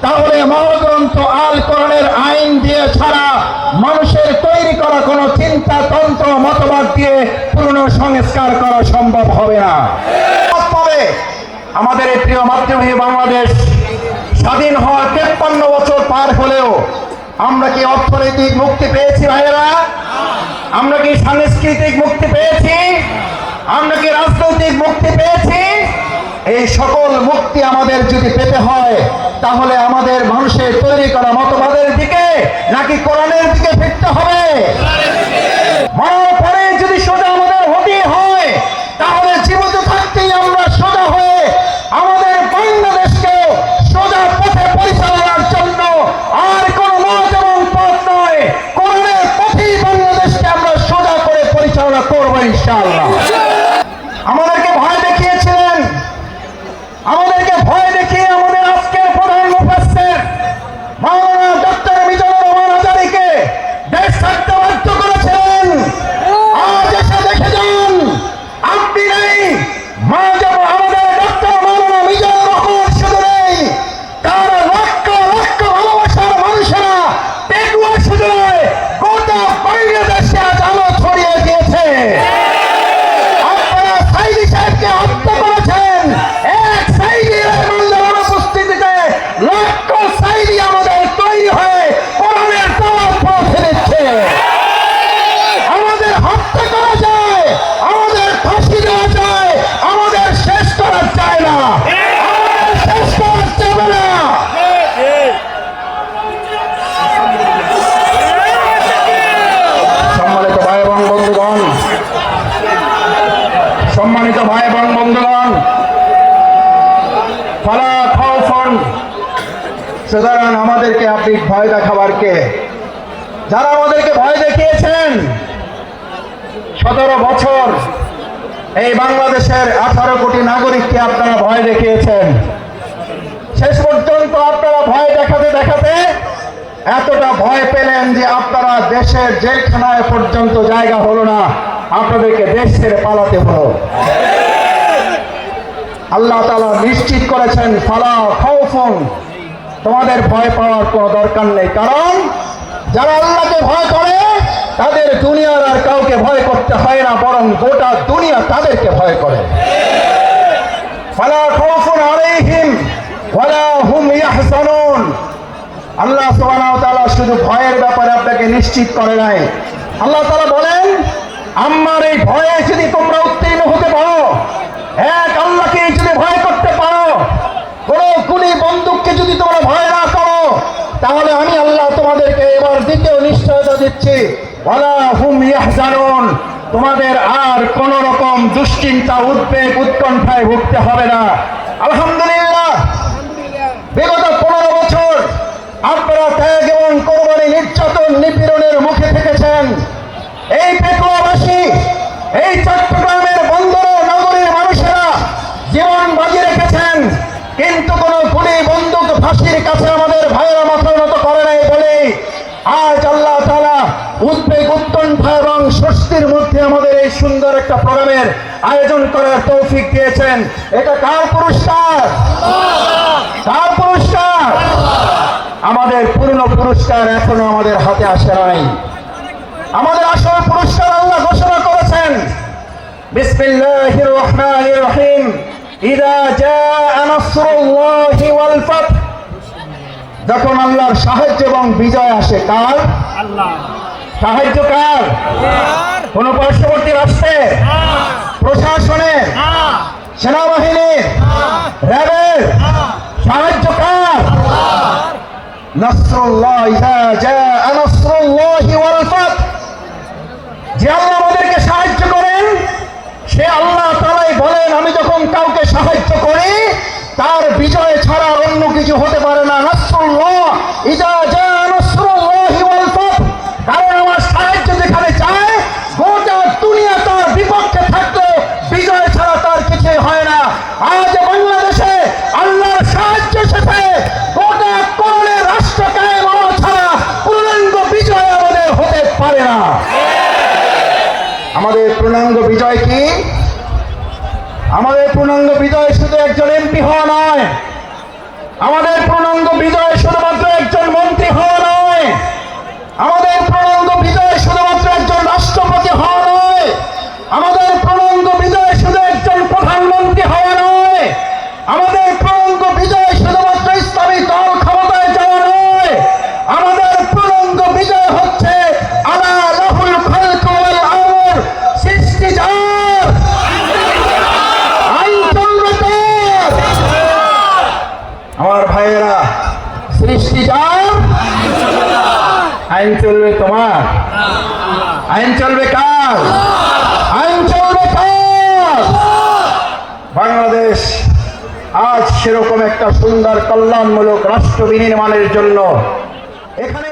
তাহলে মহাগ্রন্থ আল কোরআনের আইন দিয়ে ছাড়া মানুষের তৈরি করা কোনো চিন্তাতন্ত্র মতবাদ দিয়ে পূর্ণ সংস্কার করা সম্ভব হবে না। তবে আমাদের এই প্রিয় মাতৃভূমি বাংলাদেশ স্বাধীন হওয়ার 53 বছর পার হলেও আমরা কি অর্থনৈতিক মুক্তি পেয়েছি ভাইয়েরা? আমরা কি সাংস্কৃতিক মুক্তি পেয়েছি? আমরা কি রাজনৈতিক মুক্তি পেয়েছি? এই সকল মুক্তি আমাদের যদি পেতে হয় তাহলে আমাদের মানুষের তৈরি করা মতবাদের দিকে নাকি কোরআনের দিকে ফিরতে হবে? মরার পরে যদি সোজা আমাদের হতে হয় তাহলে জীবিত থাকতেই আমরা সোজা হয়ে আমাদের বাংলাদেশকে সোজা পথে পরিচালনার জন্য আর কোন মত এবং পথ নয়, কোরআনের পথেই বাংলাদেশকে আমরা সোজা করে পরিচালনা করবো ইনশাআল্লাহ। আমাদেরকে ভয় দেখিয়েছিলেন, আমাদেরকে ভয় দেখিয়ে আমাদের আজকের প্রধান মুফাসসির মাওলানা ডক্টর মিজানুর রহমান আজারীকে দেশ ছাড়তে বাধ্য করেছিলেন। আজ এসে দেখে যান আপনি নেই, আমাদের ডক্টর মাওলানা মিজানুর রহমান শুধু নেই, তার লক্ষ লক্ষ ভালোবাসার মানুষেরা পেটুয়া শুধু নয় গোটা বাংলাদেশে আজ আলো ছড়িয়ে দিয়েছে। আপনারা সাইদি সাহেবকে হত্যা করেছেন, এক সাইদির অনুপস্থিতিতে লক্ষ সাইদি আমাদের তৈরি হয়ে কোরআনের দাওয়াত পৌঁছে দিচ্ছে। আমাদের হত্যা করা যায়, আমাদের ফাঁসি দেওয়া যায়, আমাদের শেষ করা যায় না, আমাদের শেষ করা যাবে না। সম্মানিত ভাই এবং বন্ধুগণ, সম্মানিত ভাই এবং বন্ধুগণ, ফালা খাউফুন, সুতরাং আমাদেরকে আপনি ভয় দেখাবার কে? যারা আমাদেরকে ভয় দেখিয়েছেন 17 বছর এই বাংলাদেশের 18 কোটি নাগরিককে আপনারা ভয় দেখিয়েছেন। শেষ পর্যন্ত আপনারা ভয় দেখাতে দেখাতে এতটা ভয় পেলেন যে আপনারা দেশের জেলখানায় পর্যন্ত জায়গা হলো না, আপনাদেরকে দেশ ছেড়ে পালাতে হলো। আল্লাহ তাআলা নিশ্চিত করেছেন ফালা খাউফুন, তোমাদের ভয় পাওয়ার কোনো দরকার নেই, কারণ যারা আল্লাহকে ভয় করে তাদের দুনিয়ার আর কাউকে ভয় করতে হয় না, বরং গোটা দুনিয়া তাদেরকে ভয় করে। ফালা খাউফুন আলাইহিম ওয়ালা হুম ইয়াহজানুন। আল্লাহ সুবহানাহু ওয়া তাআলা শুধু ভয়ের ব্যাপারে আপনাকে নিশ্চিত করে নাই, আল্লাহ তাআলা বলেন আমার এই ভয়ে যদি তোমরা উত্তীর্ণ হতে পারো, এক আল্লাহকে যদি ভয় করতে পারো, কোন গুলি বন্দুককে যদি তোমরা ভয় না করো, তাহলে আমি আল্লাহ তোমাদেরকে এবার দ্বিতীয় নিশ্চয়তা দিচ্ছি, ওয়ালা হুম ইয়াহজানুন, তোমাদের আর কোন রকম দুশ্চিন্তা উদ্বেগ উৎকণ্ঠায় ভুগতে হবে না। আলহামদুলিল্লাহ, বিগত 15 বছর আপনারা ত্যাগ এবং কোরবানি, নির্যাতন, নিপীড়নের মুখে থেকেছেন। এই পেটুয়াবাসী, এই চট্টগ্রামের বন্দরের নগরীর মানুষেরা জীবন বাজি রেখেছেন, কিন্তু কোন গুলি বন্দুক ফাঁসির কাছে আমাদের ভাইয়েরা মাথা নত করে নাই বলে আজ আল্লাহ তাআলা উদ্বেগ উৎকণ্ঠা এবং স্বস্তির মধ্যে আমাদের এই সুন্দর একটা প্রোগ্রামের আয়োজন করার তৌফিক দিয়েছেন। এটা কার পুরস্কার? কার পুরস্কার? আমাদের পূর্ণ পুরস্কার এখনো আমাদের হাতে আসে নাই। আমাদের আসল পুরস্কার আল্লাহ ঘোষণা করেছেন, বিসমিল্লাহির রহমানির রহিম, ইযা জাআ নাসরুল্লাহি ওয়াল ফাত। যখন আল্লাহর সাহায্য এবং বিজয় আসে, কার? আল্লাহ। সাহায্য কার? আল্লাহর। কোন পার্শ্ববর্তী রাষ্ট্রের? প্রশাসনের? সেনাবাহিনীর? র্যাবের? সাহায্য কার? আল্লাহর। নাসরুল্লাহ, ইযা জাআ নাসরুল্লাহি ওয়াল ফাত। যে আল্লাহ আমাদেরকে সাহায্য করেন সে আল্লাহ তাআলাই বলেন, আমি যখন কাউকে সাহায্য করি তার বিজয় ছাড়া অন্য কিছু হতে পারে না। নাসরুল্লাহ, ইযা জাআ নাসরুল্লাহি ওয়াল ফাত, কারণ আমার সাহায্য যেখানে চায় গোটা দুনিয়া তার বিপক্ষে থাকলে বিজয় ছাড়া তার কিছুই হয় না। আজ বাংলাদেশে আল্লাহর সাহায্য এসেছে, গোটা কোরআনের রাষ্ট্র কায়েম হওয়া ছাড়া পূর্ণাঙ্গ বিজয় আমাদের হতে পারে না। আমাদের পূর্ণাঙ্গ বিজয় কি? আমাদের পূর্ণাঙ্গ বিজয় শুধু একজন এমপি হওয়া নয়, আমাদের পূর্ণাঙ্গ বিজয় আইন চলবে তোমার? আইন চলবে কার? আইন চলবে কার? বাংলাদেশ আজ সেরকম একটা সুন্দর কল্যাণমূলক রাষ্ট্র বিনির্মাণের জন্য এখানে